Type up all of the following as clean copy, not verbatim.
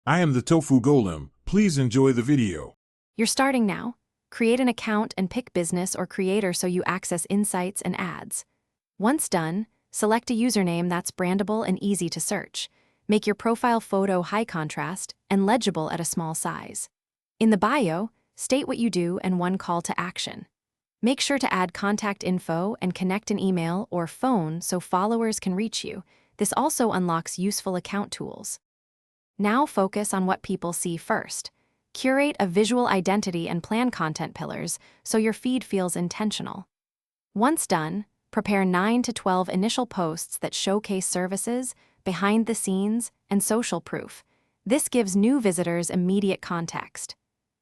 I am the Tofu Golem. Please enjoy the video. You're starting now. Create an account and pick business or creator so you access insights and ads. Once done, select a username that's brandable and easy to search. Make your profile photo high contrast and legible at a small size. In the bio, state what you do and one call to action. Make sure to add contact info and connect an email or phone so followers can reach you. This also unlocks useful account tools. Now focus on what people see first. Curate a visual identity and plan content pillars so your feed feels intentional. Once done, prepare 9 to 12 initial posts that showcase services, behind the scenes, and social proof. This gives new visitors immediate context.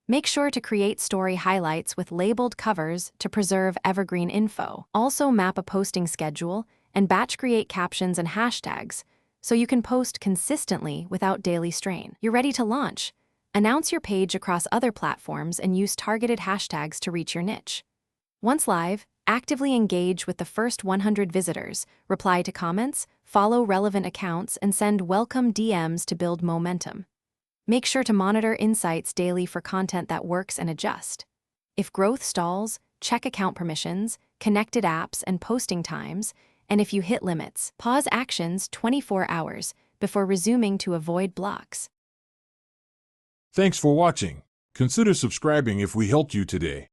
Make sure to create story highlights with labeled covers to preserve evergreen info. Also map a posting schedule and batch create captions and hashtags so you can post consistently without daily strain. You're ready to launch. Announce your page across other platforms and use targeted hashtags to reach your niche. Once live, actively engage with the first 100 visitors, reply to comments, follow relevant accounts, and send welcome DMs to build momentum. Make sure to monitor insights daily for content that works and adjust. If growth stalls, check account permissions, connected apps, and posting times, and if you hit limits, pause actions 24 hours before resuming to avoid blocks. Thanks for watching. Consider subscribing if we helped you today.